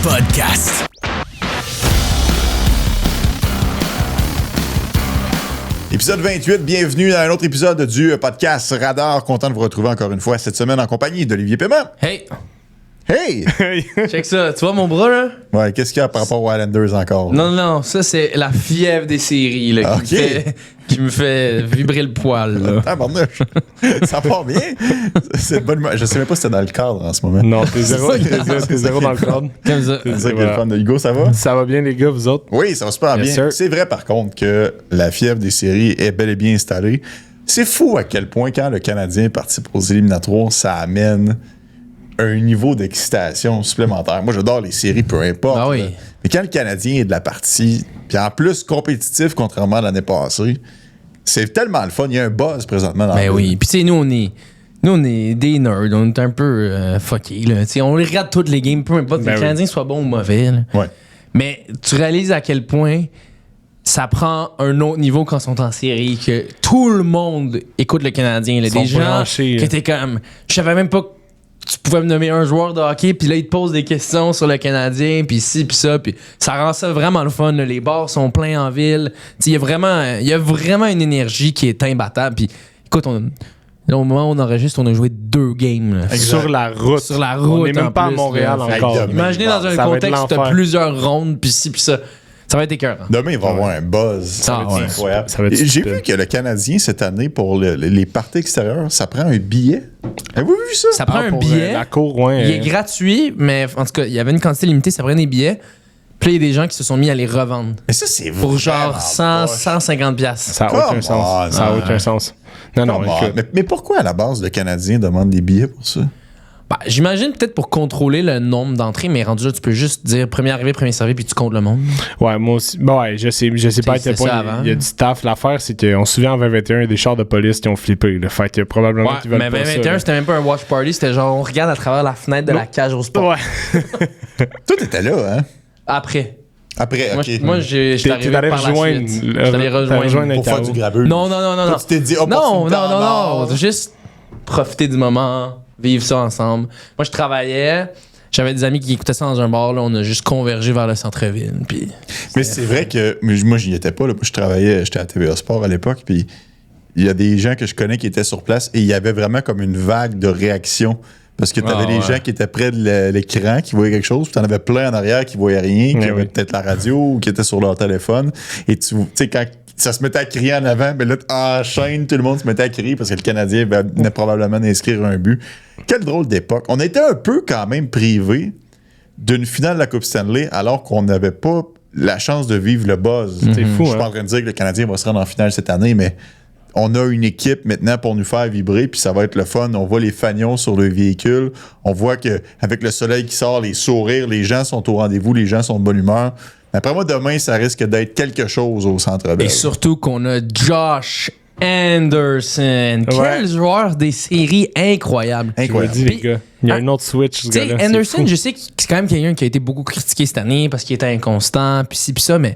Podcast. Épisode 28, bienvenue à un autre épisode du podcast Radar. Content de vous retrouver encore une fois cette semaine en compagnie d'Olivier Paiement. Hey! Hey! Check ça. Tu vois mon bras, là? Ouais, qu'est-ce qu'il y a par rapport aux Islanders encore? Non, ça, c'est la fièvre des séries, là, qui me fait vibrer le poil, là. Ah, barnouche. Ça part bien. C'est une bonne humeur. Je sais même pas si c'était dans le cadre en ce moment. Non, t'es zéro dans le cadre. Comme ça. C'est ça qui est le fun de Hugo, ça va? Ça va bien, les gars, vous autres? Oui, ça va super bien. Sir. C'est vrai, par contre, que la fièvre des séries est bel et bien installée. C'est fou à quel point, quand le Canadien participe aux éliminatoires, ça amène un niveau d'excitation supplémentaire. Moi, j'adore les séries, peu importe. Ah oui. Là. Mais quand le Canadien est de la partie, puis en plus compétitif, contrairement à l'année passée, c'est tellement le fun. Il y a un buzz présentement dans Ben le oui. Puis, tu sais, nous, on est des nerds. On est un peu fuckés, là. Tu sais, on regarde toutes les games, peu importe que le Canadien soit bon ou mauvais, là. Ouais. Mais tu réalises à quel point ça prend un autre niveau quand ils sont en série, que tout le monde écoute le Canadien. Là. Des gens branchés, qui étaient comme... Je savais même pas que tu pouvais me nommer un joueur de hockey, puis là, ils te posent des questions sur le Canadien, puis ci, puis ça, puis ça rend ça vraiment le fun. Là. Les bars sont pleins en ville. Il y a vraiment une énergie qui est imbattable. Puis écoute, là, au moment où on enregistre, on a joué 2 games. Là. Sur la route. Sur la route. On n'est même pas à plus, Montréal là. encore. Hey, Imaginez dans un Ça va être contexte où t'as l'enfer. plusieurs rondes, puis ci, puis ça. Ça va être écœurant. Demain, il va y avoir un buzz. Ça va être incroyable. ça va être J'ai stupide. vu que le Canadien, cette année, pour les parties extérieures, ça prend un billet. Avez-vous vu ça? Ça prend un Pour, billet. la cour, ouais. Il est gratuit, mais en tout cas, il y avait une quantité limitée, ça prenait des billets. Puis là, il y a des gens qui se sont mis à les revendre. Mais ça, c'est Pour genre 100, poche. 150 piastres. Ça n'a aucun Come sens. on, Ça n'a aucun sens. Non, Come on. écoute. Mais pourquoi, à la base, le Canadien demande des billets pour ça? Bah, j'imagine peut-être pour contrôler le nombre d'entrées, mais rendu là, tu peux juste dire premier arrivé, premier servi, puis tu comptes le monde. Ouais, moi aussi. Bah ouais, je sais pas à quel c'est ça point avant. il y a du staff. L'affaire, c'est qu'on se souvient en 2021, il y a des chars de police qui ont flippé. Là. Fait que probablement qu'ils veulent mais pas ça. 2021, là. c'était même pas un watch party, c'était genre on regarde à travers la fenêtre de la cage au sport. Ouais. Toi, t'étais là, hein? Après. Après, Moi, OK. moi j'étais T'es arrivé allé par la rejoindre. suite. J'étais allé rejoindre. Pour faire du graveux. Non. Toi, tu t'es dit, Non, opportunité en or. juste profiter du moment, vivre ça ensemble. Moi, je travaillais, j'avais des amis qui écoutaient ça dans un bar, là, on a juste convergé vers le centre-ville. Puis Mais c'est vrai que moi, j'y étais pas. Là. Moi, je travaillais, j'étais à TVA Sport à l'époque, puis il y a des gens que je connais qui étaient sur place et il y avait vraiment comme une vague de réaction. Parce que tu avais les gens qui étaient près de l'écran, qui voyaient quelque chose, puis tu en avais plein en arrière qui voyaient rien, qui avaient peut-être la radio ou qui étaient sur leur téléphone. Et tu sais, quand ça se mettait à crier en avant, mais là, en chaîne, tout le monde se mettait à crier parce que le Canadien venait probablement d'inscrire un but. Quelle drôle d'époque. On était un peu quand même privés d'une finale de la Coupe Stanley alors qu'on n'avait pas la chance de vivre le buzz. C'est fou, Je suis hein? pas en train de dire que le Canadien va se rendre en finale cette année, mais on a une équipe maintenant pour nous faire vibrer, puis ça va être le fun. On voit les fanions sur le véhicule. On voit qu'avec le soleil qui sort, les sourires, les gens sont au rendez-vous, les gens sont de bonne humeur. Après moi, demain, ça risque d'être quelque chose au Centre Bell. et surtout qu'on a Josh Anderson. Quel joueur des séries incroyable. Je vous le dis, les gars. Il y a un autre switch, ce Tu sais, gars-là. Anderson, je sais que c'est quand même quelqu'un qui a été beaucoup critiqué cette année parce qu'il était inconstant, puis ci, puis ça, mais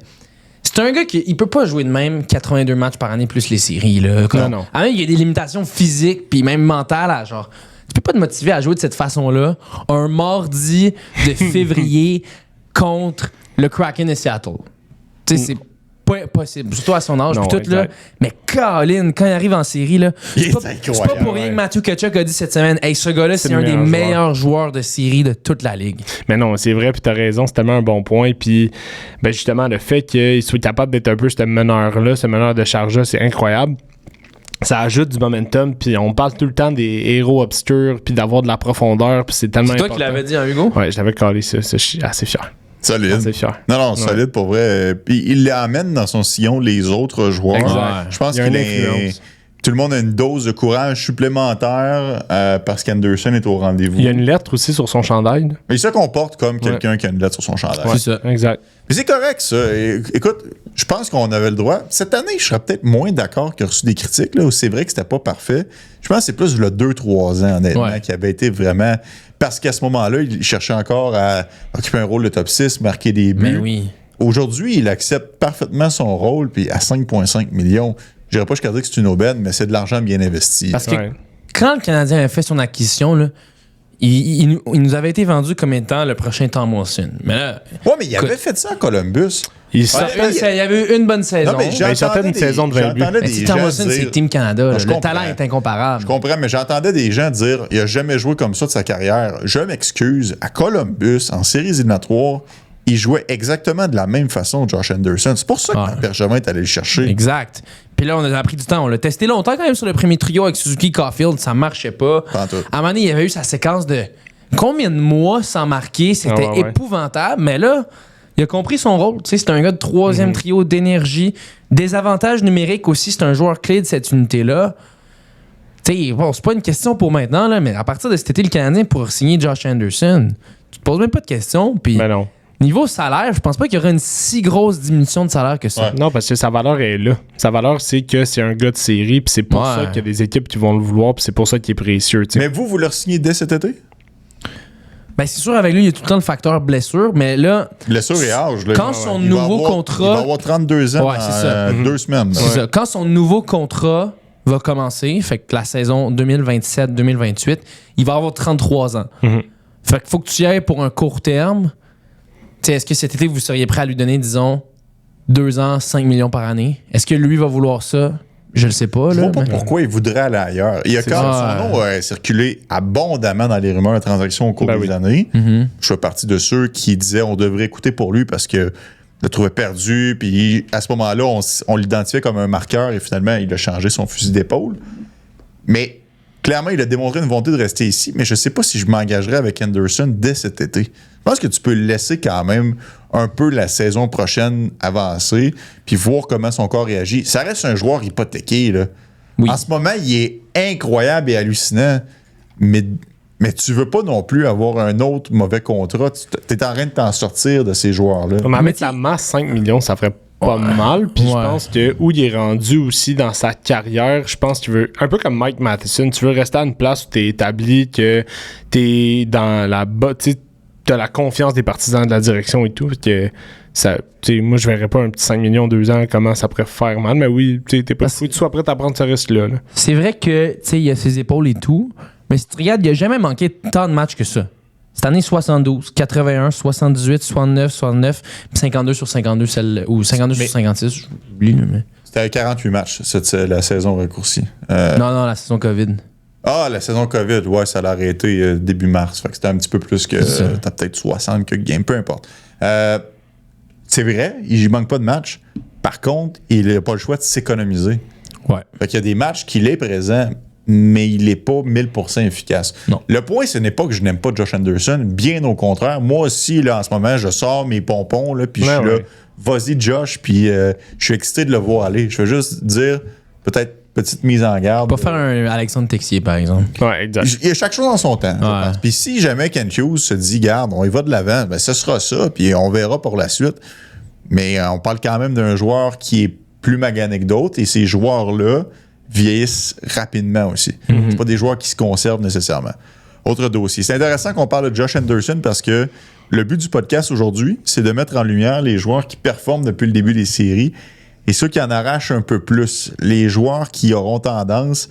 c'est un gars qui il peut pas jouer de même 82 matchs par année plus les séries. Là, comme, Non. Ah, il y a des limitations physiques puis même mentales. À, genre, tu peux pas te motiver à jouer de cette façon-là un mardi de février contre le Kraken de Seattle. Tu sais, c'est pas possible. Surtout à son âge. Non, Puis tout, là. exact. Mais Colin, quand il arrive en série, là, Il est c'est pas incroyable, pour rien ouais. que Matthew Tkachuk a dit cette semaine, hey, ce gars-là, c'est le un des meilleur meilleurs joueurs de série de toute la ligue. Mais non, c'est vrai, puis t'as raison, c'est tellement un bon point. Puis, ben justement, le fait qu'il soit capable d'être un peu ce meneur-là, ce meneur de charge-là, c'est incroyable. Ça ajoute du momentum, puis on parle tout le temps des héros obscurs, puis d'avoir de la profondeur, puis c'est tellement C'est toi important. qui l'avais dit, hein, Hugo? Ouais, je l'avais calé ça, je suis assez fier. Solide. Assez fier. Non, solide pour vrai. Puis il amène dans son sillon les autres joueurs. Exact. Je pense Il y a qu'il une est. influence. Tout le monde a une dose de courage supplémentaire parce qu'Anderson est au rendez-vous. Il y a une lettre aussi sur son chandail. là. Mais il se comporte comme quelqu'un qui a une lettre sur son chandail. C'est ça. Exact. Mais c'est correct, ça. Écoute, je pense qu'on avait le droit. Cette année, je serais peut-être moins d'accord qu'il a reçu des critiques, là, où c'est vrai que c'était pas parfait. Je pense que c'est plus le 2-3 ans, honnêtement, qui avait été vraiment. Parce qu'à ce moment-là, il cherchait encore à occuper un rôle de top 6, marquer des buts. Mais oui. Aujourd'hui, il accepte parfaitement son rôle, puis à 5,5 millions. Je dirais pas jusqu'à dire que c'est une aubaine, mais c'est de l'argent bien investi. Parce que Ouais. quand le Canadien a fait son acquisition, là, il nous avait été vendu comme étant le prochain Tom Wilson. Mais là, mais il avait fait ça à Columbus. il y avait eu une bonne saison. Non, mais sortait une saison de 20 buts. Tom Wilson, c'est Team Canada. Le talent est incomparable. Je comprends, mais j'entendais des gens dire il a jamais joué comme ça de sa carrière. Je m'excuse. À Columbus, en séries éliminatoires, il jouait exactement de la même façon, Josh Anderson. C'est pour ça que Bergevin est allé le chercher. Exact. Puis là, on a pris du temps. On l'a testé longtemps quand même sur le premier trio avec Suzuki Caulfield. Ça marchait pas. À un moment donné, il y avait eu sa séquence de combien de mois sans marquer. C'était épouvantable. Mais là, il a compris son rôle. Tu sais, c'est un gars de troisième trio d'énergie. Des avantages numériques aussi. C'est un joueur clé de cette unité-là. Tu sais, bon, c'est pas une question pour maintenant, là, mais à partir de cet été, le Canadien pour signer Josh Anderson, tu te poses même pas de questions. Puis ben non. Niveau salaire, je pense pas qu'il y aura une si grosse diminution de salaire que ça. Ouais. Non, parce que sa valeur est là. Sa valeur, c'est que c'est un gars de série, puis c'est pour ça qu'il y a des équipes qui vont le vouloir, puis c'est pour ça qu'il est précieux. T'sais. Mais vous le re-signez dès cet été? Ben, c'est sûr, avec lui, il y a tout le temps le facteur blessure, mais là. Blessure et âge, là. Quand son nouveau contrat. Il va avoir 32 ans dans 2 semaines. C'est ça. Quand son nouveau contrat va commencer, fait que la saison 2027-2028, il va avoir 33 ans. Fait qu'il faut que tu y ailles pour un court terme. T'sais, est-ce que cet été, vous seriez prêt à lui donner, disons, 2 ans, 5 millions par année? Est-ce que lui va vouloir ça? Je le sais pas. Je vois pas pourquoi il voudrait aller ailleurs. Il a quand même son nom a circulé abondamment dans les rumeurs de transactions au cours des années. Je fais partie de ceux qui disaient on devrait écouter pour lui parce que le trouvait perdu. Puis à ce moment-là, on l'identifiait comme un marqueur et finalement, il a changé son fusil d'épaule. Mais clairement, il a démontré une volonté de rester ici. Mais je sais pas si je m'engagerais avec Anderson dès cet été. Je pense que tu peux laisser quand même un peu la saison prochaine avancer puis voir comment son corps réagit. Ça reste un joueur hypothéqué, là. Oui. En ce moment, il est incroyable et hallucinant, mais tu veux pas non plus avoir un autre mauvais contrat. Tu es en train de t'en sortir de ces joueurs-là. Mais mettre la masse 5 millions, ça ferait pas mal. Puis je pense que où il est rendu aussi dans sa carrière, je pense qu'il veut, un peu comme Mike Matheson, tu veux rester à une place où tu es établi, que tu es dans la t'as la confiance des partisans de la direction et tout. Que ça, moi, je verrais pas un petit 5 millions 2 ans, comment ça pourrait faire mal. Mais oui, t'es pas fou. Tu sois prêt à prendre ce risque-là. Là. C'est vrai que il a ses épaules et tout. Mais si tu regardes, il a jamais manqué tant de matchs que ça. Cette année, 72, 81, 78, 69, 69, 52 sur 52, ou 52 sur 56. J'oublie, mais... C'était 48 matchs, la saison raccourcie. Non, la saison COVID. Ah, la saison COVID, ouais, ça l'a arrêté début mars. Fait que c'était un petit peu plus que... T'as peut-être 60 que game, peu importe. C'est vrai, il manque pas de matchs. Par contre, il n'a pas le choix de s'économiser. Ouais. Fait qu'il y a des matchs qu'il est présent, mais il n'est pas 1000% efficace. Non. Le point, ce n'est pas que je n'aime pas Josh Anderson. Bien au contraire. Moi aussi, là, en ce moment, je sors mes pompons, là, puis je suis là, vas-y Josh, puis je suis excité de le voir aller. Je veux juste dire, peut-être, petite mise en garde. Pas faire un Alexandre Texier, par exemple. Ouais, exact. Il y a chaque chose en son temps, je pense. Puis si jamais Ken Hughes se dit, garde, on y va de l'avant, ben ce sera ça, puis on verra pour la suite. Mais on parle quand même d'un joueur qui est plus magané que d'autres, et ces joueurs-là vieillissent rapidement aussi. C'est pas des joueurs qui se conservent nécessairement. Autre dossier. C'est intéressant qu'on parle de Josh Anderson parce que le but du podcast aujourd'hui, c'est de mettre en lumière les joueurs qui performent depuis le début des séries et ceux qui en arrachent un peu plus. Les joueurs qui auront tendance,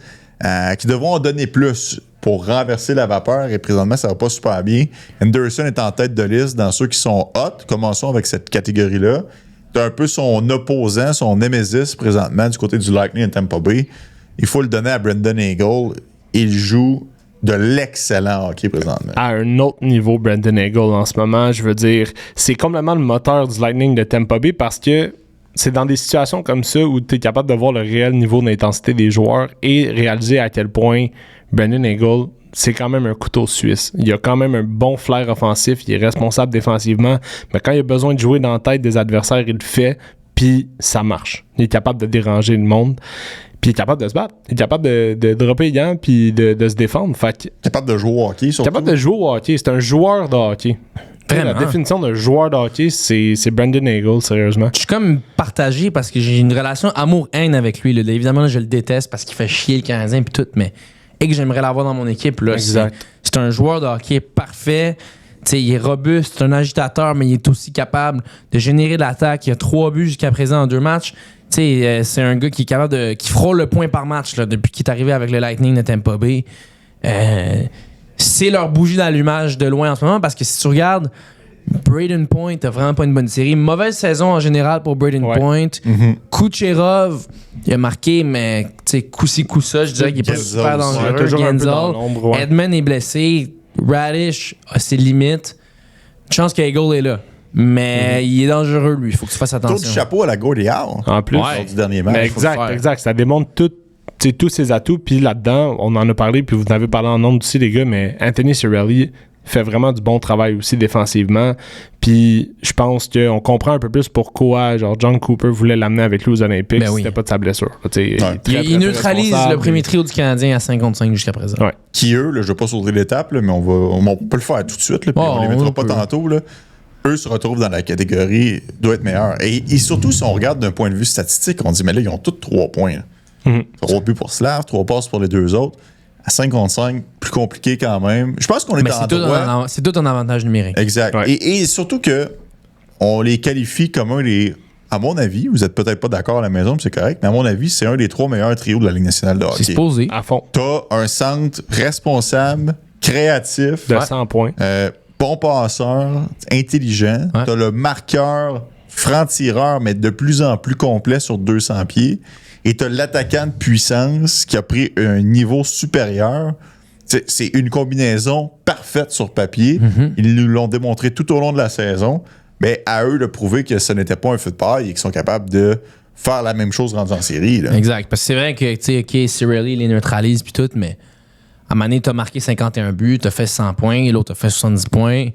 qui devront en donner plus pour renverser la vapeur, et présentement, ça va pas super bien. Anderson est en tête de liste dans ceux qui sont hot. Commençons avec cette catégorie-là. C'est un peu son opposant, son némésis présentement du côté du Lightning et Tampa Bay. Il faut le donner à Brendan Eagle. Il joue de l'excellent hockey présentement. À un autre niveau, Brendan Eagle, en ce moment, je veux dire, c'est complètement le moteur du Lightning de Tampa Bay parce que c'est dans des situations comme ça où tu es capable de voir le réel niveau d'intensité des joueurs et réaliser à quel point Brendan Eagle, c'est quand même un couteau suisse. Il a quand même un bon flair offensif, il est responsable défensivement, mais quand il a besoin de jouer dans la tête des adversaires, il le fait, puis ça marche. Il est capable de déranger le monde, puis il est capable de se battre. Il est capable de dropper les gants, puis de se défendre. Capable de jouer au hockey, surtout. Capable de jouer au hockey. C'est un joueur de hockey. La définition d'un joueur de hockey, c'est Brendan Eagle, sérieusement. Je suis comme partagé parce que j'ai une relation amour-haine avec lui. Là. Évidemment, là, je le déteste parce qu'il fait chier le Canadien et tout, mais et que j'aimerais l'avoir dans mon équipe. Là, c'est un joueur de hockey parfait. T'sais, il est robuste, c'est un agitateur, mais il est aussi capable de générer de l'attaque. Il a 3 buts jusqu'à présent en 2 matchs. C'est un gars qui est capable qui frôle le point par match là, depuis qu'il est arrivé avec le Lightning de Tampa Bay. c'est leur bougie d'allumage de loin en ce moment parce que si tu regardes, Brayden Point a vraiment pas une bonne série. Mauvaise saison en général pour Brayden Point. Kucherov, il a marqué, mais coup-ci, coup-ça, je dirais qu'il est pas super dangereux. Gensel, Edman est blessé. Radish a ses limites. Une chance qu'Eagle est là. Mais il est dangereux, lui. Il faut que tu fasses attention. Tour du chapeau à la Gordie Howe. En plus. Lors du dernier match. Exact. Ça démontre tous ses atouts. Puis là-dedans, on en a parlé, puis vous en avez parlé en nombre aussi, les gars, mais Anthony Cirelli fait vraiment du bon travail aussi défensivement. Puis je pense qu'on comprend un peu plus pourquoi John Cooper voulait l'amener avec lui aux Olympiques si c'était pas de sa blessure. Il neutralise le premier trio du Canadien à 55 jusqu'à présent. Ouais. Qui, eux, là, je ne vais pas sauter l'étape, là, mais on peut le faire tout de suite, là, puis on les mettra pas tantôt. Là. Eux se retrouvent dans la catégorie doit être meilleur. Et surtout, si on regarde d'un point de vue statistique, on dit, mais là, ils ont tous 3 points. 3 buts pour Slav, 3 passes pour les 2 autres. À 55, plus compliqué quand même. Je pense qu'on est en droit. C'est tout un avantage numérique. Exact. Ouais. Et surtout que on les qualifie comme un des... À mon avis, vous n'êtes peut-être pas d'accord à la maison, mais c'est correct, mais à mon avis, c'est un des 3 meilleurs trios de la Ligue nationale de hockey. C'est supposé. À fond. T'as un centre responsable, créatif. De 100 points. Bon passeur, intelligent. Ouais. T'as le marqueur franc-tireur, mais de plus en plus complet sur 200 pieds. Et t'as l'attaquant de puissance qui a pris un niveau supérieur. C'est une combinaison parfaite sur papier. Ils nous l'ont démontré tout au long de la saison. Mais à eux de prouver que ce n'était pas un feu de paille et qu'ils sont capables de faire la même chose rendu en série. Là. Exact. Parce que c'est vrai que, Cirelli les neutralise puis tout, mais à un moment donné, t'as marqué 51 buts, t'as fait 100 points, et l'autre a fait 70 points.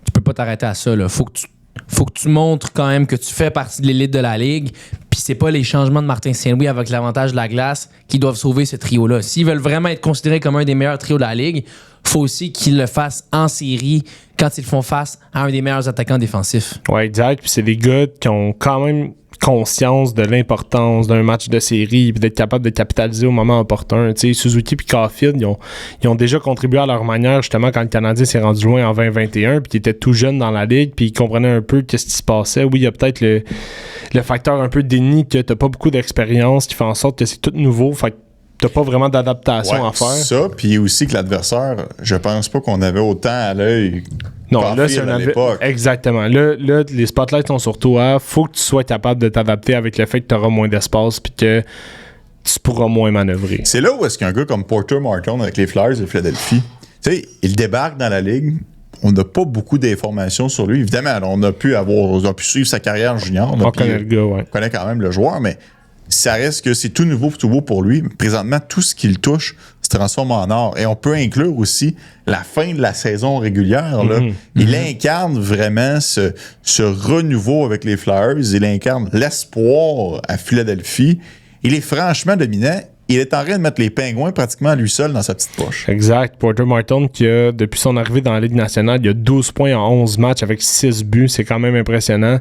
Tu peux pas t'arrêter à ça. Là. Faut que tu montres quand même que tu fais partie de l'élite de la Ligue. Puis c'est pas les changements de Martin Saint-Louis avec l'avantage de la glace qui doivent sauver ce trio-là. S'ils veulent vraiment être considérés comme un des meilleurs trios de la Ligue, faut aussi qu'ils le fassent en série quand ils font face à un des meilleurs attaquants défensifs. Ouais, exact. Puis c'est des gars qui ont quand même conscience de l'importance d'un match de série et d'être capable de capitaliser au moment opportun. Tu sais, Suzuki et Caulfield, ils ont déjà contribué à leur manière justement quand le Canadien s'est rendu loin en 2021 puis ils étaient tout jeunes dans la ligue puis ils comprenaient un peu qu'est-ce qui se passait. Oui, il y a peut-être le facteur un peu de déni que t'as pas beaucoup d'expérience qui fait en sorte que c'est tout nouveau. Fait que t'as pas vraiment d'adaptation à faire. Ça, puis aussi que l'adversaire, je pense pas qu'on avait autant à l'œil. Non, là, c'est un adversaire. Exactement. Là, les spotlights sont sur toi. Faut que tu sois capable de t'adapter avec le fait que tu auras moins d'espace puis que tu pourras moins manœuvrer. C'est là où est-ce qu'un gars comme Porter Martin avec les Flyers de Philadelphie, tu sais, il débarque dans la ligue. On n'a pas beaucoup d'informations sur lui. Évidemment, on a pu suivre sa carrière junior. On connaît le gars, ouais. On connaît quand même le joueur, mais ça reste que c'est tout beau pour lui. Présentement, tout ce qu'il touche se transforme en or. Et on peut inclure aussi la fin de la saison régulière. Là. Il incarne vraiment ce renouveau avec les Flyers. Il incarne l'espoir à Philadelphie. Il est franchement dominant. Il est en train de mettre les Pingouins pratiquement à lui seul dans sa petite poche. Exact. Porter Martin, qui a, depuis son arrivée dans la Ligue nationale, il a 12 points en 11 matchs avec 6 buts. C'est quand même impressionnant.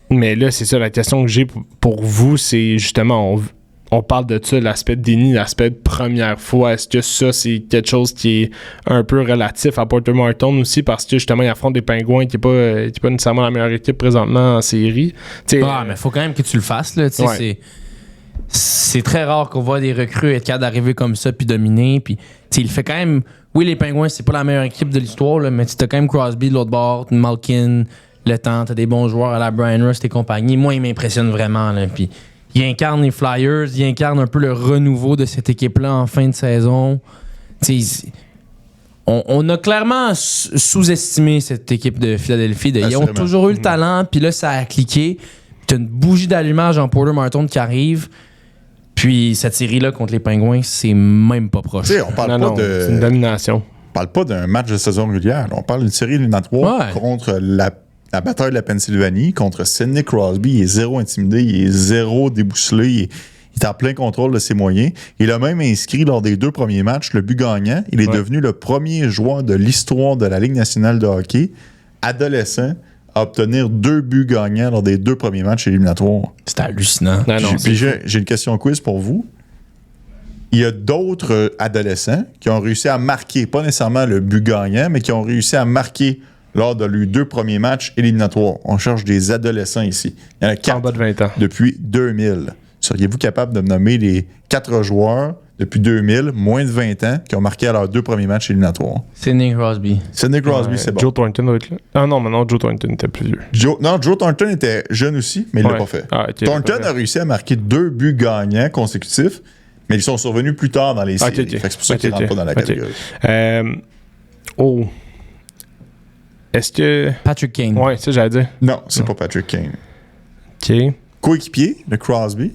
Mais là, c'est ça, la question que j'ai pour vous, c'est justement, on parle de ça, l'aspect de déni, l'aspect de première fois. Est-ce que ça, c'est quelque chose qui est un peu relatif à Porter Martin aussi, parce que justement, il affronte des Pingouins qui n'est pas nécessairement la meilleure équipe présentement en série. Mais il faut quand même que tu le fasses. Là, c'est très rare qu'on voit des recrues être capables d'arriver comme ça puis dominer. Puis, il fait quand même... Oui, les Pingouins, c'est pas la meilleure équipe de l'histoire, là, mais tu as quand même Crosby de l'autre bord, Malkin, Le Temps, t'as des bons joueurs à la Brian Rust et compagnie. Moi, il m'impressionne vraiment. Là, puis il incarne les Flyers, il incarne un peu le renouveau de cette équipe-là en fin de saison. On a clairement sous-estimé cette équipe de Philadelphie. Ils ont toujours eu le talent, puis là, ça a cliqué. T'as une bougie d'allumage en Porter Martin qui arrive. Puis cette série-là contre les Pingouins, c'est même pas proche. On parle c'est une domination. On parle pas d'un match de saison régulière. On parle d'une série éliminatoire contre la bataille de la Pennsylvanie, contre Sidney Crosby. Il est zéro intimidé, il est zéro déboussolé, il est en plein contrôle de ses moyens. Il a même inscrit lors des 2 premiers matchs le but gagnant. Il est devenu le premier joueur de l'histoire de la Ligue nationale de hockey, adolescent, à obtenir 2 buts gagnants lors des 2 premiers matchs éliminatoires. C'était hallucinant. Puis j'ai une question quiz pour vous. Il y a d'autres adolescents qui ont réussi à marquer, pas nécessairement le but gagnant, mais qui ont réussi à marquer lors de leurs 2 premiers matchs éliminatoires. On cherche des adolescents ici. Il y en a 4 en bas de 20 ans. Depuis 2000. Seriez-vous capable de me nommer les 4 joueurs depuis 2000, moins de 20 ans, qui ont marqué à leurs 2 premiers matchs éliminatoires. Sidney Crosby. Sidney Crosby, c'est bon. Joe Thornton doit être là. Ah non, mais non, Joe Thornton était plus vieux. Joe Thornton était jeune aussi, mais il l'a pas fait. Ah, ok, Thornton a réussi à marquer 2 buts gagnants consécutifs, mais ils sont survenus plus tard dans les séries. Fait que c'est pour ça qu'ils rentrent pas dans la catégorie. Est-ce que... Patrick Kane. Ouais, ça j'allais dire. Non, c'est pas Patrick Kane. OK. Coéquipier de Crosby?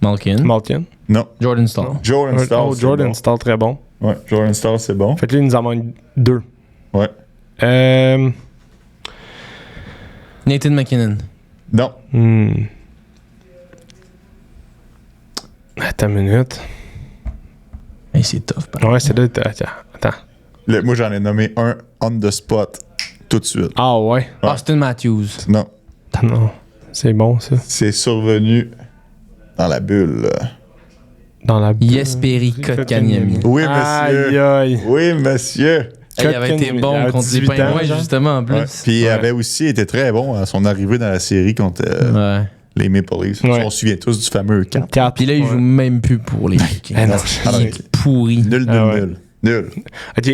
Malkin. Malkin. Non. Jordan Stahl. Jordan Stahl. Oh, Jordan Stahl, très bon. Ouais, Jordan Stahl, c'est bon. Fait que là, il nous en manque 2. Ouais. Nathan McKinnon. Non. Attends une minute. Hey, c'est tough. Pardon. Ouais, c'est là. Attends. Moi, j'en ai nommé un on the spot tout de suite. Ah ouais? Austin Matthews. Non. Non. C'est bon, ça. C'est survenu dans la bulle. Dans la... Jesperi Kotkaniemi. Oui, Aïe, monsieur. aïe. Oui, monsieur. Il avait été bon à contre les 18 ans, Pingouins, genre. justement, en plus. Ouais. Puis il avait aussi été très bon à son arrivée dans la série contre Ouais. les Maple Leafs. Ouais. On se souvient tous du fameux camp. 4. Puis là, il joue même plus pour les Vikings. Ah non. Il est pourri. Nul, Ah ouais. nul. OK.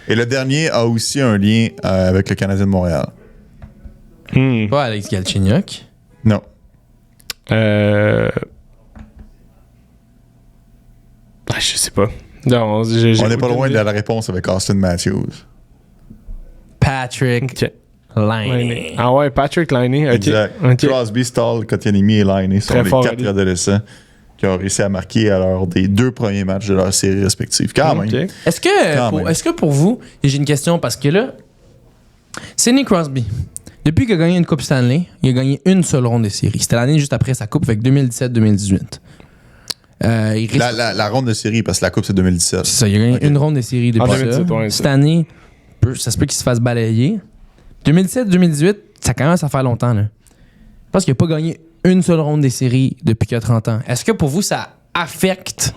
Et le dernier a aussi un lien avec le Canadien de Montréal. Pas Alex Galchenyuk. Non. Je sais pas. Non, On n'est pas loin de la réponse avec Austin Matthews. Patrick OK. Laine. Ah ouais, Patrick Laine. OK. Exact. OK. Crosby, Stahl, Kotkaniemi et Laine sont Très les fort, 4 Ali. adolescents qui ont réussi à marquer à leurs des 2 premiers matchs de leur série respective. Quand même. OK. Est-ce Quand même. que pour vous, et j'ai une question parce que là, Sidney Crosby, depuis qu'il a gagné une Coupe Stanley, il a gagné une seule ronde des séries. C'était l'année juste après sa Coupe, avec 2017-2018. La ronde de série, parce que la Coupe, c'est 2017. C'est ça, il a gagné une ronde des séries depuis ça. 2017, ouais, Cette année, ça se peut qu'il se fasse balayer. 2017-2018, ça commence à faire longtemps. Là. Je pense qu'il n'a pas gagné une seule ronde des séries depuis qu'il a 30 ans. Est-ce que pour vous, ça affecte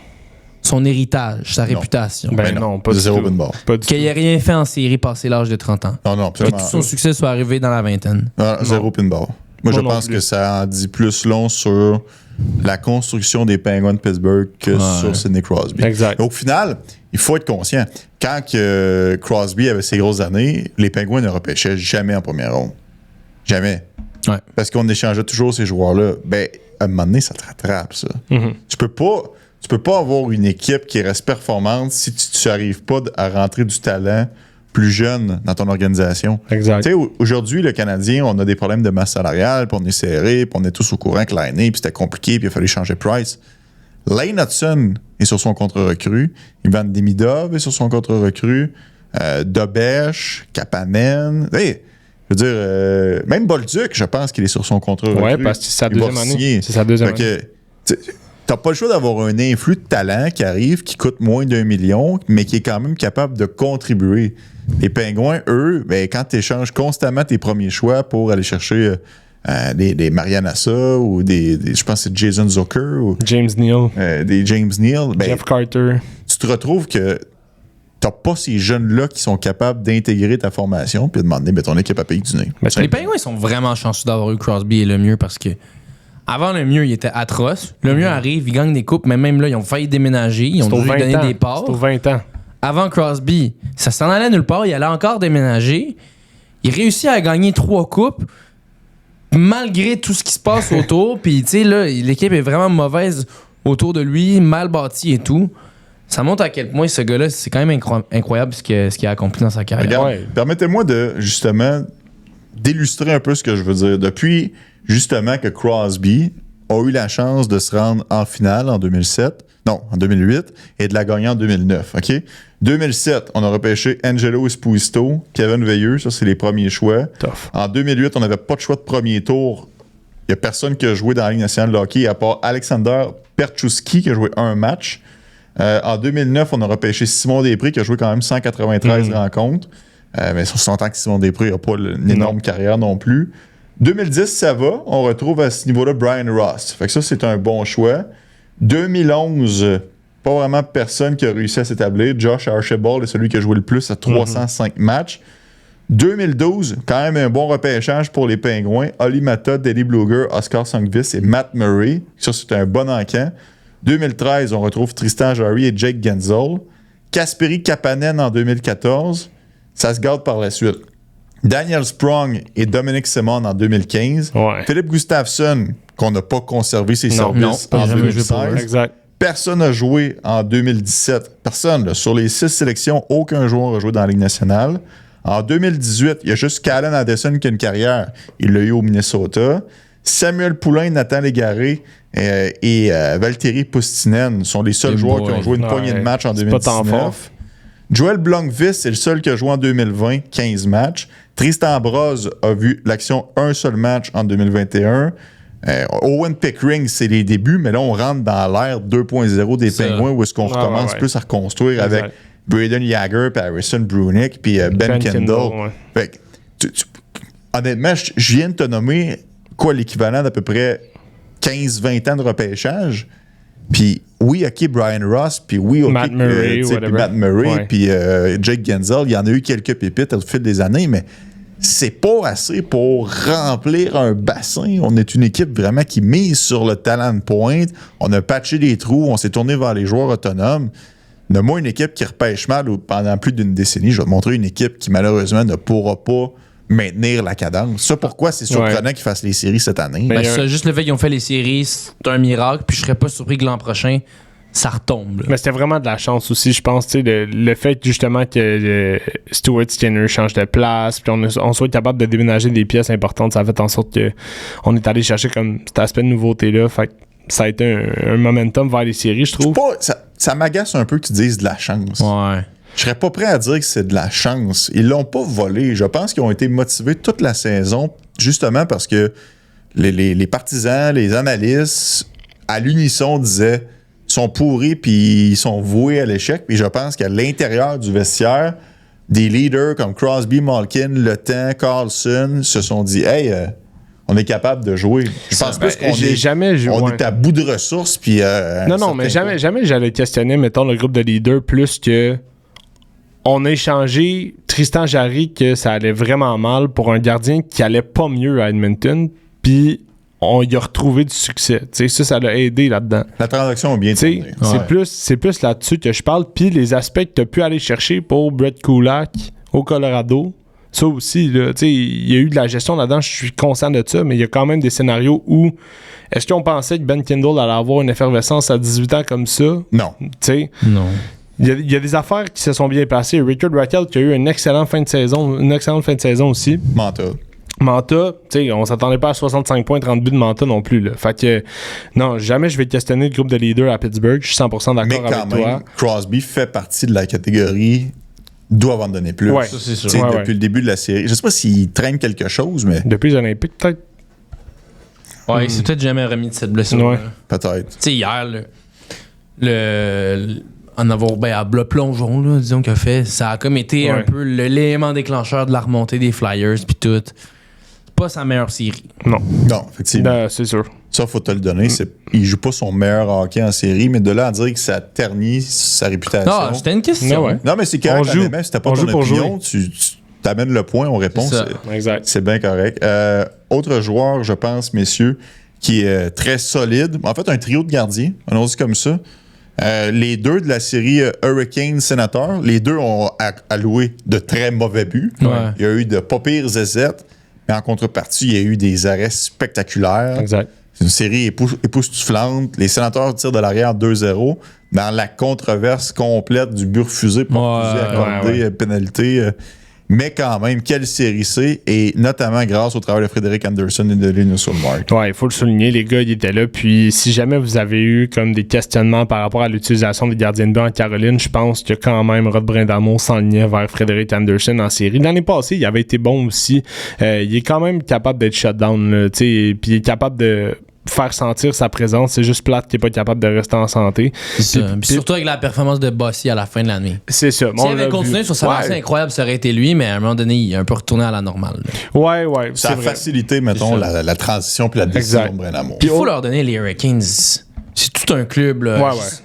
son héritage, sa réputation? Ben non, pas du zéro tout. bonne barre. Pas du Qu'il n'ait rien fait en série passé l'âge de 30 ans. Non, non, Que absolument. tout son succès soit arrivé dans la vingtaine. Non, zéro pin barre. Moi, je non pense plus. que ça en dit plus long sur la construction des Penguins de Pittsburgh que sur Sidney Crosby. Exact. Au final, il faut être conscient. Quand Crosby avait ses grosses années, les Penguins ne repêchaient jamais en première ronde. Jamais. Ouais. Parce qu'on échangeait toujours ces joueurs-là. Ben, à un moment donné, ça te rattrape, ça. Tu peux pas avoir une équipe qui reste performante si tu n'arrives pas à rentrer du talent plus jeune dans ton organisation. Exact. Tu sais, aujourd'hui, le Canadien, on a des problèmes de masse salariale, puis on est serré, puis on est tous au courant que l'année, puis c'était compliqué, puis il a fallu changer Price. Lane Hudson est sur son contrat recru. Ivan Demidov est sur son contrat recru. Dobesch, Kapanen. Hey, je veux dire, même Bolduc, je pense qu'il est sur son contrat recru. Ouais, parce que c'est sa Il va deuxième année. signer. C'est sa deuxième Fait que, t'as pas le choix d'avoir un influx de talent qui arrive, qui coûte moins d'1 million, mais qui est quand même capable de contribuer. Les Pingouins, eux, ben, quand tu échanges constamment tes premiers choix pour aller chercher des Marian Assa ou je pense que c'est Jason Zucker ou James Neal, des James Neal, ben, Jeff Carter. tu te retrouves que t'as pas ces jeunes-là qui sont capables d'intégrer ta formation puis de demander ben, ton équipe à payer du nez. Ben, Les Penguins sont vraiment chanceux d'avoir eu Crosby et Lemieux parce que avant Lemieux, il était atroce. Lemieux arrive, il gagne des coupes, mais même là, ils ont failli déménager. Ils ont dû lui donner des parts. C'est aux 20 ans. Avant Crosby, ça s'en allait nulle part. Il allait encore déménager. Il réussit à gagner 3 coupes malgré tout ce qui se passe autour. Puis, tu sais, là, l'équipe est vraiment mauvaise autour de lui, mal bâtie et tout. Ça montre à quel point ce gars-là, c'est quand même incroyable ce qu'il a accompli dans sa carrière. Regarde, Ouais. permettez-moi justement d'illustrer un peu ce que je veux dire. Depuis justement que Crosby a eu la chance de se rendre en finale en 2008 et de la gagner en 2009. OK? 2007, on a repêché Angelo Esposito, Kevin Veilleux, ça c'est les premiers choix. Tough. En 2008, on n'avait pas de choix de premier tour. Il n'y a personne qui a joué dans la Ligue nationale de hockey à part Alexander Perchowski qui a joué un match. En 2009, on a repêché Simon Després qui a joué quand même 193 rencontres. Mais on s'entend que Simon Després n'a pas une énorme carrière non plus. 2010, ça va. On retrouve à ce niveau-là Brian Ross. Fait que ça, c'est un bon choix. 2011, pas vraiment personne qui a réussi à s'établir. Josh Archibald est celui qui a joué le plus à 305 matchs. 2012, quand même un bon repêchage pour les Pingouins. Oli Mata, Deli Bluger, Oscar Songvis et Matt Murray. Ça, c'est un bon encan. 2013, on retrouve Tristan Jarry et Jake Gensel. Kasperi Kapanen en 2014. Ça se garde par la suite. Daniel Sprong et Dominic Simon en 2015. Ouais. Philippe Gustafsson, qu'on n'a pas conservé ses services en 2016. Exact. Personne n'a joué en 2017. Personne. Là. Sur les 6 sélections, aucun joueur n'a joué dans la Ligue nationale. En 2018, il y a juste Calen Addison qui a une carrière. Il l'a eu au Minnesota. Samuel Poulain, Nathan Légaré et Valtteri Pustinen sont les seuls joueurs qui ont joué une poignée de matchs en 2019. Joel Blomqvist, c'est le seul qui a joué en 2020, 15 matchs. Tristan Broz a vu l'action un seul match en 2021. Owen Pickering, c'est les débuts, mais là, on rentre dans l'ère 2.0 des Penguins où est-ce qu'on recommence plus à reconstruire avec Braden Yager, puis Harrison Brunick, puis Ben Kendall. Fait que, honnêtement, je viens de te nommer l'équivalent d'à peu près 15-20 ans de repêchage. Puis oui, OK, Brian Ross, puis oui, OK, Matt Murray, puis Matt Murray, puis Jake Gensel, il y en a eu quelques pépites au fil des années, mais c'est pas assez pour remplir un bassin. On est une équipe vraiment qui mise sur le talent de pointe. On a patché des trous, on s'est tourné vers les joueurs autonomes. Donne-moi une équipe qui repêche mal pendant plus d'une décennie. Je vais te montrer une équipe qui, malheureusement, ne pourra pas maintenir la cadence. Ça, pourquoi c'est surprenant qu'ils fassent les séries cette année? Juste le fait qu'ils ont fait les séries, c'est un miracle. Puis je serais pas surpris que l'an prochain, ça retombe. Là. Mais c'était vraiment de la chance aussi, je pense. Le fait justement que Stuart Skinner change de place, puis on soit capable de déménager des pièces importantes, ça a fait en sorte qu'on est allé chercher comme cet aspect de nouveauté-là. Fait que ça a été un momentum vers les séries, je trouve. Ça m'agace un peu que tu dises de la chance. Ouais. Je serais pas prêt à dire que c'est de la chance. Ils l'ont pas volé. Je pense qu'ils ont été motivés toute la saison, justement parce que les partisans, les analystes, à l'unisson disaient sont pourris puis ils sont voués à l'échec. Puis je pense qu'à l'intérieur du vestiaire, des leaders comme Crosby, Malkin, Le Temps, Carlson se sont dit « Hey, on est capable de jouer. » Je pense plus qu'on est à bout de ressources. Puis non, mais jamais j'allais questionner, mettons, le groupe de leaders plus que on a échangé Tristan Jarry que ça allait vraiment mal pour un gardien qui allait pas mieux à Edmonton, puis on y a retrouvé du succès. Ça l'a aidé là-dedans. La transaction a bien tourné. C'est plus là-dessus que je parle, puis les aspects que tu as pu aller chercher pour Brett Kulak au Colorado, ça aussi, là, il y a eu de la gestion là-dedans, je suis conscient de ça, mais il y a quand même des scénarios où est-ce qu'on pensait que Ben Kendall allait avoir une effervescence à 18 ans comme ça? Non. Non. Il y a des affaires qui se sont bien passées. Richard Raquel qui a eu une excellente fin de saison aussi. Manta, on s'attendait pas à 65 points, 30 buts de Manta non plus. Là. Fait que, non, jamais je vais questionner le groupe de leaders à Pittsburgh. Je suis 100% d'accord avec toi. Crosby fait partie de la catégorie doivent en donner plus. Ouais. Ça, c'est sûr. Depuis le début de la série. Je sais pas s'il traîne quelque chose, mais... Depuis les Olympiques, peut-être. Ouais, il s'est peut-être jamais remis de cette blessure. Ouais. Peut-être. Tu sais, hier, en avoir à bas plongeon, là, disons qu'il a fait, ça a comme été un peu l'élément déclencheur de la remontée des Flyers puis tout. Pas sa meilleure série. Non, effectivement. C'est sûr. Ça, faut te le donner. Il joue pas son meilleur hockey en série, mais de là à dire que ça ternit sa réputation. Non, c'était une question. Non, mais c'est correct. Si t'as pas ton opinion, tu t'amènes le point, on répond. C'est bien correct. Autre joueur, je pense, messieurs, qui est très solide. En fait, un trio de gardiens, on dit comme ça. Les deux de la série Hurricane Senator, les deux ont alloué de très mauvais buts. Ouais. Il y a eu de pas pires zézettes, mais en contrepartie, il y a eu des arrêts spectaculaires. Exact. C'est une série époustouflante. Les Sénateurs tirent de l'arrière 2-0 dans la controverse complète du but refusé pour accorder pénalité. Mais quand même, quelle série c'est, et notamment grâce au travail de Frédéric Anderson et de Linus Ullmark. Ouais, il faut le souligner, les gars, ils étaient là. Puis si jamais vous avez eu comme des questionnements par rapport à l'utilisation des gardiens de but en Caroline, je pense que quand même Rod Brind'Amour s'enlignait vers Frédéric Anderson en série. L'année passée, il avait été bon aussi. Il est quand même capable d'être shutdown, puis il est capable de faire sentir sa présence. C'est juste plate qu'il n'est pas capable de rester en santé. Puis surtout avec la performance de Bossy à la fin de l'année. C'est ça. S'il avait continué sur sa lancée incroyable, ça aurait été lui, mais à un moment donné, il est un peu retourné à la normale. Ouais. Ça a facilité, mettons, la transition puis la décision de Brind'Amour. Puis il faut leur donner les Hurricanes. C'est tout un club. Là. Ouais. Tu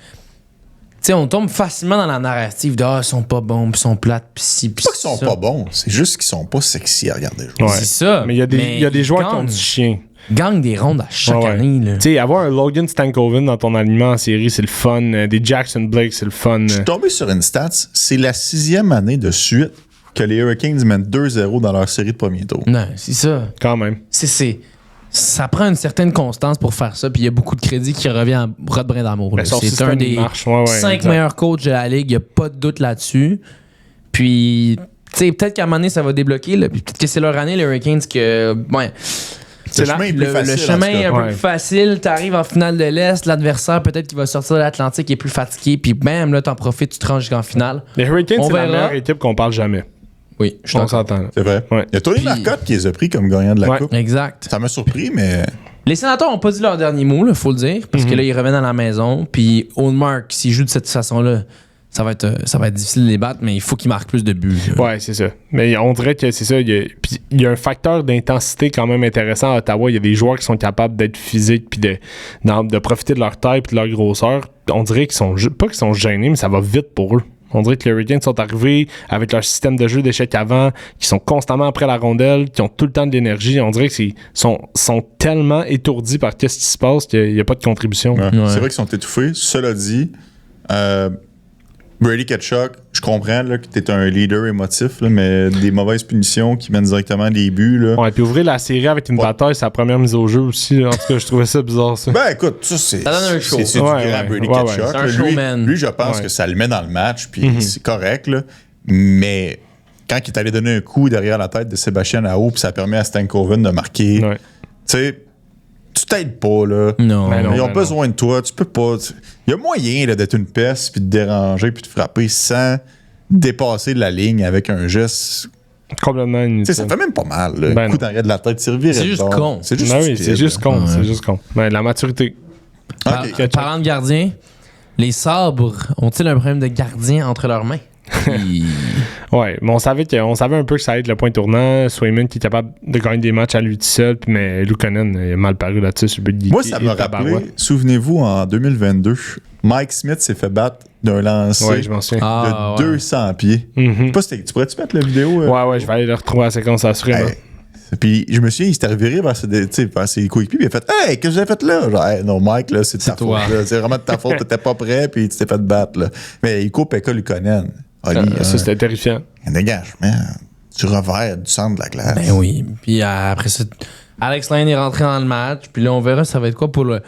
sais, on tombe facilement dans la narrative de ils sont pas bons, puis ils sont plates, puis si, puis c'est pas qu'ils sont pas bons, c'est juste qu'ils sont pas sexy à regarder. Ouais. C'est ça. Mais il y a des joueurs qui ont du chien. gagne des rondes à chaque année. Là. Tu sais, avoir un Logan Stankoven dans ton alignement en série, c'est le fun. Des Jackson Blake, c'est le fun. Je suis tombé sur une stats. C'est la 6e année de suite que les Hurricanes mènent 2-0 dans leur série de premier tour. Non, c'est ça. Quand même. Ça prend une certaine constance pour faire ça, puis il y a beaucoup de crédit qui revient à Rod Brindamour. C'est un des 5 meilleurs coachs de la Ligue, il n'y a pas de doute là-dessus. Puis, tu sais, peut-être qu'à un moment donné, ça va débloquer, là, puis peut-être que c'est leur année, les Hurricanes, que... Ouais, Le chemin est plus facile. Le chemin est un peu plus facile. T'arrives en finale de l'Est, l'adversaire, peut-être qu'il va sortir de l'Atlantique, il est plus fatigué, puis même là, t'en profites, tu te ranges jusqu'en finale. Les Hurricanes, c'est la meilleure équipe qu'on parle jamais. Oui, on s'entend. C'est vrai. Ouais. Il y a Tony Marcotte qui les a pris comme gagnant de la Coupe. Exact. Ça m'a surpris, mais... Les Sénateurs n'ont pas dit leur dernier mot, il faut le dire, parce que là, ils reviennent à la maison. Puis Ullmark, s'il joue de cette façon-là, ça va être difficile de les battre, mais il faut qu'ils marquent plus de buts. Ouais, c'est ça. Mais on dirait que c'est ça. Il y a un facteur d'intensité quand même intéressant à Ottawa. Il y a des joueurs qui sont capables d'être physiques puis de profiter de leur taille et de leur grosseur. On dirait qu'ils sont pas qu'ils sont gênés, mais ça va vite pour eux. On dirait que les Hurricanes sont arrivés avec leur système de jeu d'échecs avant, qui sont constamment après la rondelle, qui ont tout le temps de l'énergie. On dirait qu'ils sont tellement étourdis par ce qui se passe qu'il n'y a pas de contribution. Ouais. C'est vrai qu'ils sont étouffés. Cela dit, Brady Tkachuk, je comprends là, que tu es un leader émotif, là, mais des mauvaises punitions qui mènent directement à des buts. Là. Ouais, puis ouvrir la série avec une bataille, c'est la première mise au jeu aussi. Là. En tout cas, je trouvais ça bizarre, ça. Ben écoute, ça donne un show. C'est du grand Brady Tkachuk. C'est un showman. Lui, je pense que ça le met dans le match, puis c'est correct. Là. Mais quand il est allé donner un coup derrière la tête de Sébastien Aho, puis ça permet à Stankoven de marquer, tu sais, tu t'aides pas, là. Non. Ils ont besoin de toi. Tu peux pas. Il y a moyen là, d'être une peste, puis de déranger, puis de frapper sans dépasser la ligne avec un geste. Complètement inutile. Ça fait même pas mal. Là. Un coup d'arrêt de la tête, servir. C'est juste con. C'est juste c'est juste con. Ouais. C'est juste con. Ben, la maturité. Parlant de gardien, les Sabres ont-ils un problème de gardien entre leurs mains? Ouais, mais on savait un peu que ça allait être le point tournant. Swayman qui est capable de gagner des matchs à lui tout seul, mais Luukkonen il a mal paru là-dessus sur le but de Moi, ça m'a rappelé, souvenez-vous, en 2022, Mike Smith s'est fait battre d'un lancer de 200 pieds. Je sais pas si tu pourrais-tu mettre la vidéo? Ouais, je vais aller le retrouver à la séquence assurément. Puis je me souviens, il s'était reviré vers ses coéquipiers, puis il a fait « Hey, qu'est-ce que vous avez fait là? » Genre, hey, non, Mike, là, c'est de ta faute. C'est vraiment de ta faute, t'étais pas prêt, puis tu t'es fait battre. Là. Mais il coupe Pekka Luukkonen. Ça, c'était terrifiant. Un dégagement du revers du centre de la glace. Ben oui. Puis après ça, Alex Lane est rentré dans le match. Puis là, on verra ça va être quoi pour le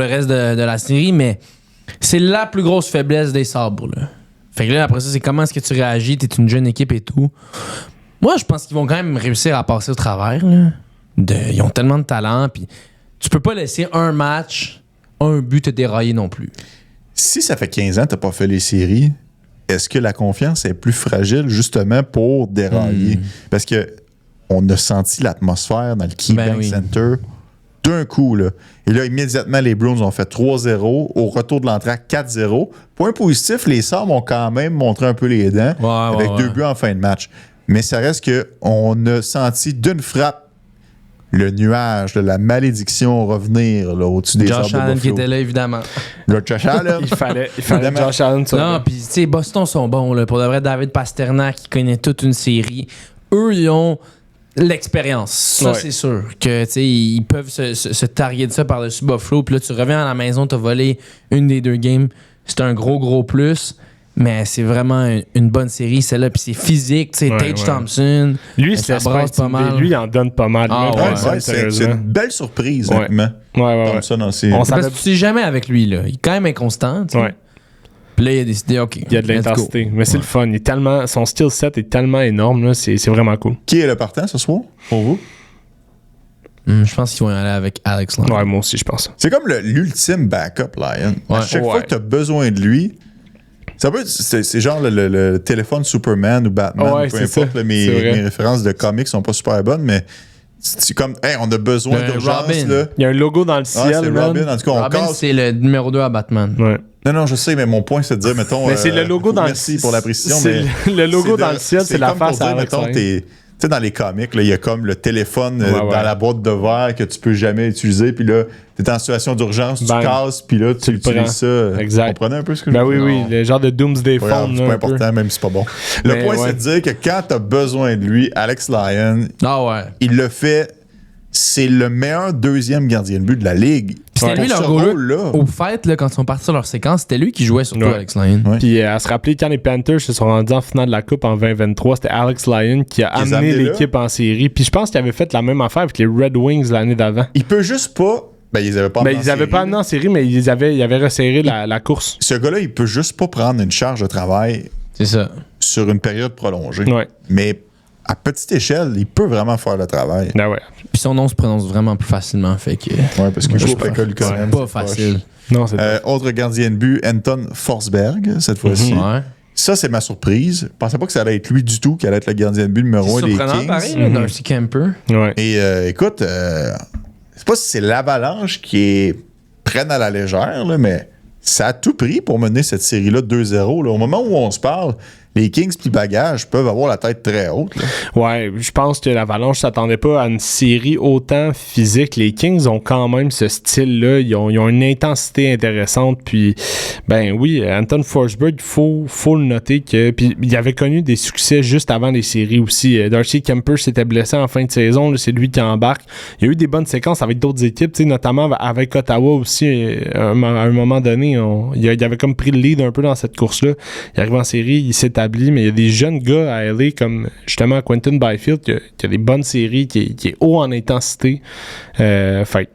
reste de la série. Mais c'est la plus grosse faiblesse des Sabres. Là. Fait que là, après ça, c'est comment est-ce que tu réagis? T'es une jeune équipe et tout. Moi, je pense qu'ils vont quand même réussir à passer au travers. Là. Ils ont tellement de talent. Puis tu peux pas laisser un match, un but te dérailler non plus. Si ça fait 15 ans que t'as pas fait les séries, est-ce que la confiance est plus fragile justement pour dérailler? Parce que on a senti l'atmosphère dans le KeyBank Center d'un coup. Là. Et là, immédiatement, les Bruins ont fait 3-0. Au retour de l'entraque, 4-0. Point positif, les Sabres ont quand même montré un peu les dents avec 2 buts en fin de match. Mais ça reste qu'on a senti d'une frappe le nuage de la malédiction revenir là, au-dessus des Sabres de Buffalo. Josh Allen qui était là, évidemment. Le Josh Allen. il fallait Josh Allen. Non, puis tu sais, Boston sont bons. Là. Pour de vrai, David Pasternak qui connaît toute une série. Eux, ils ont l'expérience. Ça, c'est sûr. Que, tu sais, ils peuvent se targuer de ça par-dessus Buffalo. Puis là, tu reviens à la maison, tu as volé une des 2 games. C'est un gros plus. Mais c'est vraiment une bonne série, celle-là. Puis c'est physique, tu sais, Tage Thompson. Lui, ça brasse pas mal. Lui, il en donne pas mal. C'est une belle surprise, honnêtement. Thompson aussi. Parce que tu sais jamais avec lui, là. Il est quand même inconstant, tu sais. Puis là, il a décidé, OK. Il y a de l'intensité. Mais c'est le fun. Son skill set est tellement énorme, là. C'est vraiment cool. Qui est le partant ce soir, pour vous? Je pense qu'ils vont y aller avec Alex Lyon. Ouais, moi aussi, je pense. C'est comme l'ultime backup, Lyon. À chaque fois que tu as besoin de lui, ça peut être, c'est genre le téléphone Superman ou Batman, peu importe. Là, mes références de comics sont pas super bonnes, mais c'est comme, hey, on a besoin d'urgence. Là. Il y a un logo dans le ciel. C'est Robin. En tout cas, Robin, c'est le numéro 2 à Batman. Ouais. Non, je sais, mais mon point, c'est de dire, mettons. Mais c'est le logo dans merci pour la précision. Le logo dans le ciel, c'est la face à Alex Lyon. Tu sais, dans les comics, il y a comme le téléphone dans la boîte de verre que tu peux jamais utiliser. Puis là, tu es en situation d'urgence, tu casses, puis là, tu utilises ça. Exact. Vous comprenez un peu ce que je veux dire? Oui, le genre de Doomsday Phone. C'est pas important, même si c'est pas bon. Le point, c'est de dire que quand tu as besoin de lui, Alex Lyon, il le fait c'est le meilleur deuxième gardien de but de la Ligue. Puis c'était lui leur rôle-là. Au fait, là, quand ils sont partis sur leur séquence, c'était lui qui jouait surtout Alex Lyon. Ouais. Puis à se rappeler, quand les Panthers se sont rendus en finale de la Coupe en 2023, c'était Alex Lyon qui a amené l'équipe en série. Puis je pense qu'il avait fait la même affaire avec les Red Wings l'année d'avant. Il peut juste pas... Ben, ils avaient pas amené en série, mais ils avaient resserré la course. Ce gars-là, il peut juste pas prendre une charge de travail C'est ça. sur une période prolongée. Ouais. Mais à petite échelle, il peut vraiment faire le travail. Ben ouais. Puis son nom se prononce vraiment plus facilement, fait que... Ouais, parce que je trouve que quand même. pas facile. Non, c'est Autre gardien de but, Anton Forsberg, cette fois-ci. Ouais. Ça, c'est ma surprise. Je pensais pas que ça allait être lui du tout, qui allait être le gardien de but numéro 1 des Surprenant Kings. pareil, là, Darcy Kemper. Ouais. Et écoute, je sais pas si c'est l'Avalanche qui est prenne à la légère, là, mais ça a tout pris pour mener cette série-là 2-0. Là. Au moment où on se parle, les Kings puis Bagage peuvent avoir la tête très haute. Là. Ouais, je pense que l'Avalanche s'attendait pas à une série autant physique. Les Kings ont quand même ce style-là. Ils ont une intensité intéressante. Puis, ben oui, Anton Forsberg, il faut le noter que. Puis, il avait connu des succès juste avant les séries aussi. Darcy Kemper s'était blessé en fin de saison. Là, c'est lui qui embarque. Il y a eu des bonnes séquences avec d'autres équipes, notamment avec Ottawa aussi. À un moment donné, il avait comme pris le lead un peu dans cette course-là. Il arrive en série, il s'établit. Mais il y a des jeunes gars à LA comme justement Quentin Byfield qui a des bonnes séries, qui est haut en intensité. Fait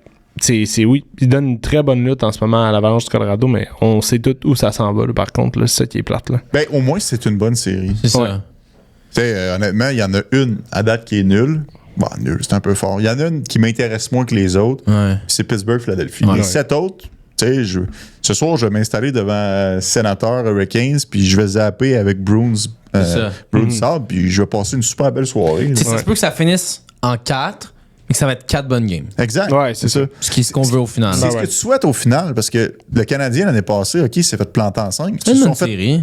oui, il donne une très bonne lutte en ce moment à l'Avalanche du Colorado, mais on sait tout où ça s'en va. Là, par contre, là, c'est ça qui est plate. Là. Ben, au moins, c'est une bonne série. C'est Ouais. ça. Tu sais, honnêtement, il y en a une à date qui est nulle. Bon, nulle, c'est un peu fort. Il y en a une qui m'intéresse moins que les autres. Ouais. Puis c'est Pittsburgh-Philadelphie. Ouais. Les 7 autres, tu sais, ce soir, je vais m'installer devant Sénateur Hurricanes, puis je vais zapper avec Bruins Sable, puis je vais passer une super belle soirée. là. Ça se peut que ça finisse en 4, mais que ça va être 4 bonnes games. Exact. Ouais, c'est ça. Ce qui est ce qu'on veut au final. C'est ce que tu souhaites au final, parce que le Canadien, l'année passée, OK, s'est fait planter en 5. C'est une bonne série.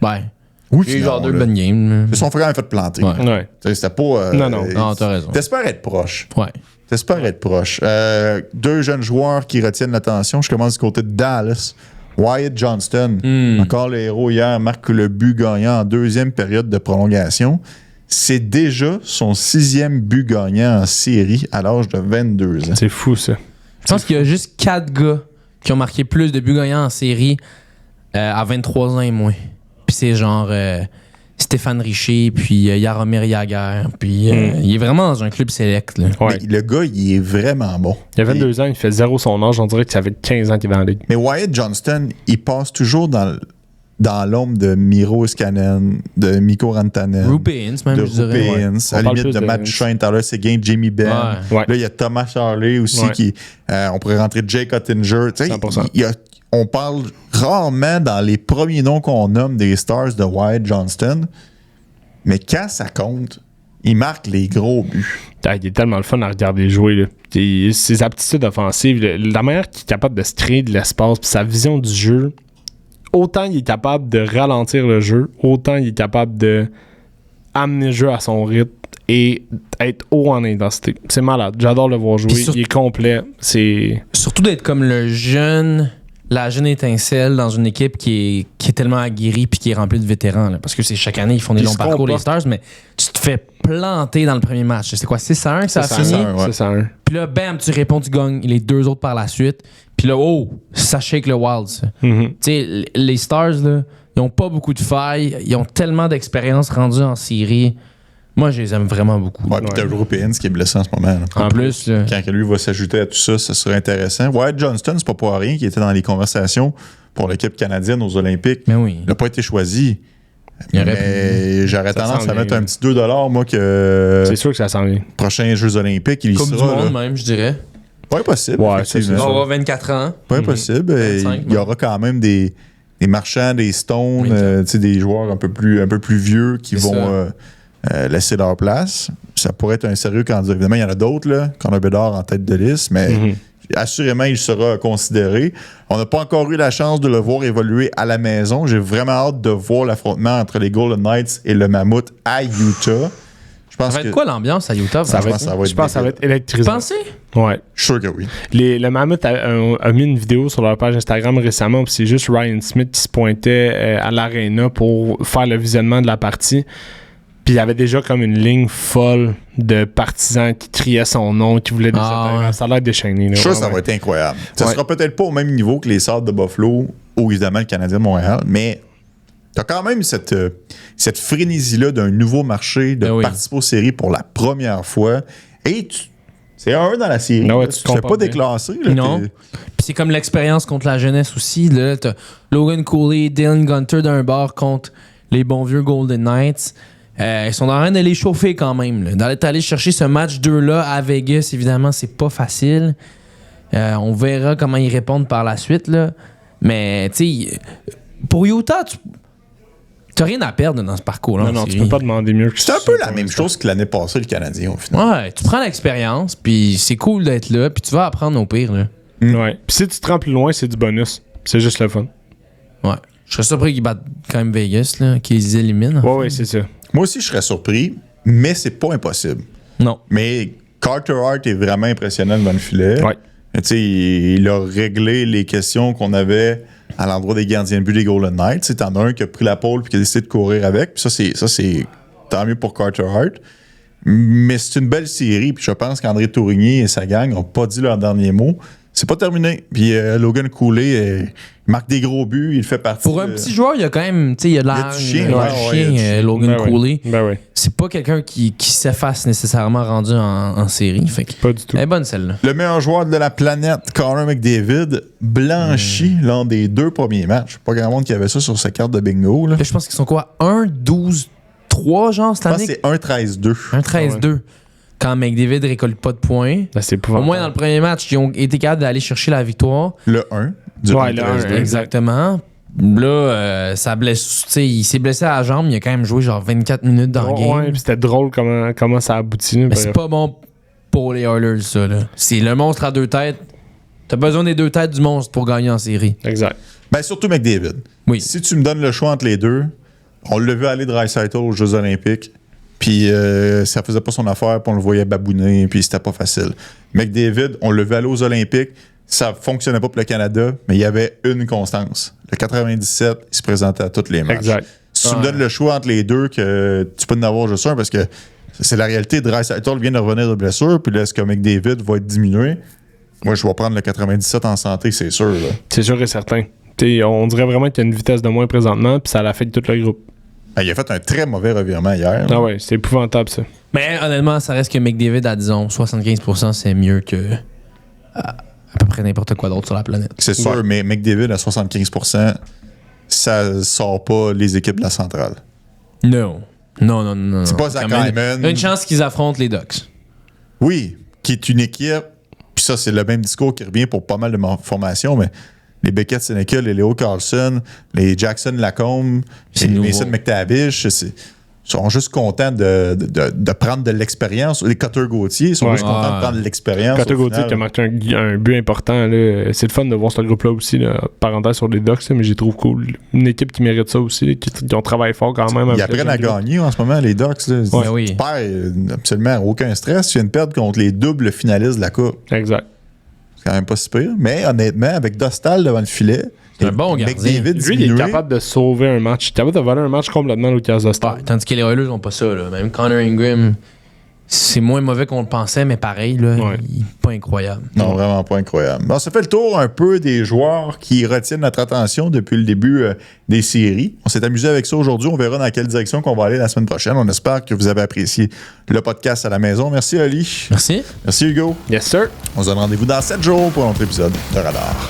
Ouais. Oui, Il y a eu genre finalement, 2 là. bonnes games. Ils se sont vraiment fait planter. Ouais. Ouais. Tu sais, c'était pas... Non, t'as raison. T'espères être proche. Ouais. T'espères être proche. 2 jeunes joueurs qui retiennent l'attention. Je commence du côté de Dallas. Wyatt Johnston, encore le héros hier, marque le but gagnant en 2e période de prolongation. C'est déjà son 6e but gagnant en série à l'âge de 22 ans. C'est fou, ça. Je pense qu'il y a juste 4 gars qui ont marqué plus de buts gagnants en série à 23 ans et moins. Puis c'est genre Stéphane Richer, puis Jaromir Jagr. Puis il est vraiment dans un club select. Là. Ouais. Mais le gars, il est vraiment bon. Il a 22 ans, il fait 0 son âge. On dirait que ça fait 15 ans qu'il est dans la ligue. Mais Wyatt Johnston, il passe toujours dans l'ombre de Miro Iskanen, de Mikko Rantanen, Rupe Hintz, même, de je dirais. Rupe Hintz, On à la parle limite plus de de Matt Hintz. Duchesne, Tyler Seguin, Jamie Benn. Ouais. Là, il y a Thomas Harley aussi Ouais. qui... on pourrait rentrer Jake Ottinger. Tu sais, 100%. on parle rarement dans les premiers noms qu'on nomme des stars de Wyatt Johnston, mais quand ça compte, il marque les gros buts. Ah, il est tellement le fun à regarder jouer. Là. Ses aptitudes offensives, la manière qu'il est capable de se créer de l'espace, puis sa vision du jeu, autant il est capable de ralentir le jeu, autant il est capable de amener le jeu à son rythme et être haut en intensité. C'est malade. J'adore le voir jouer. Il est complet. Surtout d'être comme la jeune étincelle dans une équipe qui est tellement aguerrie puis qui est remplie de vétérans. Là. Parce que c'est chaque année, ils font des Ils longs se parcours, les comportent. Stars, mais tu te fais planter dans le premier match. C'est quoi, 6-1 que ça a C'est fini? 6-1, ouais. C'est ça. Hein. Puis là, bam, tu réponds, tu gagnes les 2 autres par la suite. Puis là, ça shake le Wild, ça. Mhm. Tu sais, les Stars, là, ils ont pas beaucoup de failles. Ils ont tellement d'expérience rendue en série. Moi, je les aime vraiment beaucoup. Ouais, puis t'as Rupe Hintz qui est blessé en ce moment. Là. En plus, là, Quand lui va s'ajouter à tout ça, ça serait intéressant. Wyatt Johnston, c'est pas pour rien qu'il était dans les conversations pour l'équipe canadienne aux Olympiques. mais oui. Il n'a pas été choisi. Il aurait Mais j'aurais Ça tendance sent à mettre bien, un petit 2$, moi, que C'est sûr que ça s'en vient. prochains Jeux Olympiques, il y Coupe du sera. monde, là. même, je dirais. Pas impossible. Ouais, effectivement. ça, On va avoir 24 ans. Pas impossible. 25, Il y aura quand même des marchands, des Stones, Oui, tu sais, des joueurs un peu plus vieux qui C'est vont laisser leur place. Ça pourrait être un sérieux candidat. Évidemment, il y en a d'autres, là. Connor Bedard en tête de liste, mais assurément, il sera considéré. On n'a pas encore eu la chance de le voir évoluer à la maison. J'ai vraiment hâte de voir l'affrontement entre les Golden Knights et le Mammouth à Utah. Je pense Ça va que être quoi l'ambiance à Utah? Ça vraiment? va- ça va être Je pense que ça va être électrisant. Pensez? Ouais. je suis sûr que oui. Le Mammoth a mis une vidéo sur leur page Instagram récemment, puis c'est juste Ryan Smith qui se pointait à l'aréna pour faire le visionnement de la partie. Puis Puis il y avait déjà comme une ligne folle de partisans qui criaient son nom, qui voulaient des autographes. Ouais. Ça a l'air déchaîné. Je suis sûr que ça va être incroyable. Ça sera peut-être pas au même niveau que les Sables de Buffalo ou évidemment le Canadien de Montréal, mais t'as quand même cette frénésie-là d'un nouveau marché, de participer aux séries pour la première fois. Et c'est un dans la série. Non, tu te fais pas déclasser. Là, non. Puis c'est comme l'expérience contre la jeunesse aussi. Là, t'as Logan Cooley, Dylan Gunter d'un bord contre les bons vieux Golden Knights. Ils sont en train de les chauffer quand même. Là. D'aller chercher ce match 2-là à Vegas, évidemment, c'est pas facile. On verra comment ils répondent par la suite. Là. Mais, tu sais, pour Utah, t'as rien à perdre dans ce parcours-là. Non, tu peux pas demander mieux que c'est un peu la même chose que l'année passée, le Canadien, au final. Ouais, tu prends l'expérience, puis c'est cool d'être là, puis tu vas apprendre au pire. Là. Ouais. Puis si tu te rends plus loin, c'est du bonus. C'est juste le fun. Ouais. Je serais surpris qu'ils battent quand même Vegas, là, qu'ils les éliminent. Ouais, c'est ça. Moi aussi, je serais surpris, mais c'est pas impossible. Non. Mais Carter Hart est vraiment impressionnant devant le filet. Ouais. Tu sais, il a réglé les questions qu'on avait à l'endroit des gardiens de but des Golden Knights. Tu sais, t'en as un qui a pris la pole et qui a décidé de courir avec. Puis ça, c'est tant mieux pour Carter Hart. Mais c'est une belle série. Puis je pense qu'André Tourigny et sa gang n'ont pas dit leur dernier mot. C'est pas terminé. Puis Logan Cooley il marque des gros buts. Il fait partie. Pour un petit joueur, il y a quand même, tu sais, il y a de l'air. Il y a du chien, Logan Ben Cooley. Ben oui. C'est pas quelqu'un qui s'efface nécessairement rendu en série. Fait que, Pas du tout. elle est bonne celle-là. Le meilleur joueur de la planète, Connor McDavid, blanchi lors des 2 premiers matchs. Pas grand monde qui avait ça sur sa carte de bingo. Là. Là, je pense qu'ils sont quoi 1-12-3 genre cette Je pense année que c'est 1-13-2. 1-13-2. Quand McDavid récolte pas de points. Ben, c'est Au moins dans le premier match, ils ont été capables d'aller chercher la victoire. Le 1 du Ouais, le 1-13-2. 1, Exactement. Là, ça blesse. Tu sais, il s'est blessé à la jambe, il a quand même joué genre 24 minutes dans le game. Ouais, puis c'était drôle comment ça aboutit. Mais c'est pas bon pour les Oilers, ça. Là. C'est le monstre à 2 têtes. T'as besoin des 2 têtes du monstre pour gagner en série. Exact. Ben, surtout McDavid. Oui. Si tu me donnes le choix entre les deux, on l'a vu aller Draisaitl aux Jeux Olympiques, puis ça faisait pas son affaire, puis on le voyait babouiner, puis c'était pas facile. McDavid, on l'a vu aller aux Olympiques, ça fonctionnait pas pour le Canada, mais il y avait une constance. Le 97, il se présentait à tous les matchs. Exact. Si tu me donnes le choix entre les deux, que tu peux en avoir juste un, parce que c'est la réalité. Draisaitl vient de revenir de blessure, puis là, est-ce que McDavid va être diminué? Moi, je vais prendre le 97 en santé, c'est sûr. Là. C'est sûr et certain. T'sais, on dirait vraiment qu'il y a une vitesse de moins présentement, puis ça l'affecte tout le groupe. Ben, il a fait un très mauvais revirement hier. Ah ouais, c'est épouvantable ça. Mais honnêtement, ça reste que McDavid à, disons, 75%, c'est mieux que à peu près n'importe quoi d'autre sur la planète. C'est sûr, Ouais. mais McDavid à 75%, ça sort pas les équipes de la centrale. Non. Non. C'est pas Zach Quand même, Hyman. une chance qu'ils affrontent les Ducks. Oui, qui est une équipe, puis ça, c'est le même discours qui revient pour pas mal de formations, mais les Beckett Seneca, les Leo Carlson, les Jackson Lacombe, C'est les nouveau. Mason McTavish, sont juste contents de prendre de l'expérience. Les Cutter Gauthier sont Ouais. juste contents de prendre de l'expérience. Quand au Gauthier final. qui a marqué un but important, là, c'est le fun de voir ce groupe-là aussi. Là, parenthèse sur les Ducks, là, mais j'ai trouvé cool. Une équipe qui mérite ça aussi, là, qui ont travaillé fort quand même. Ils avec apprennent le à groupe. gagner en ce moment, les Ducks. Là. Ouais, oui. Tu perds absolument aucun stress. Tu viens de perdre contre les doubles finalistes de la Coupe. Exact. C'est quand même pas si pire. Mais honnêtement, avec Dostal devant le filet, C'est un bon gardien. McDavid Lui, il est diminué, capable de sauver un match. Il est capable de voler un match complètement au Lucas Dostal. Ouais, tandis que les Oilers n'ont pas ça. Là. Même Connor Ingram, c'est moins mauvais qu'on le pensait, mais pareil, là, Ouais. il est pas incroyable. Non, vraiment pas incroyable. Bon, ça fait le tour un peu des joueurs qui retiennent notre attention depuis le début des séries. On s'est amusé avec ça aujourd'hui. On verra dans quelle direction qu'on va aller la semaine prochaine. On espère que vous avez apprécié le podcast à la maison. Merci, Ali. Merci. Merci, Hugo. Yes, sir. On se donne rendez-vous dans 7 jours pour un autre épisode de Radar.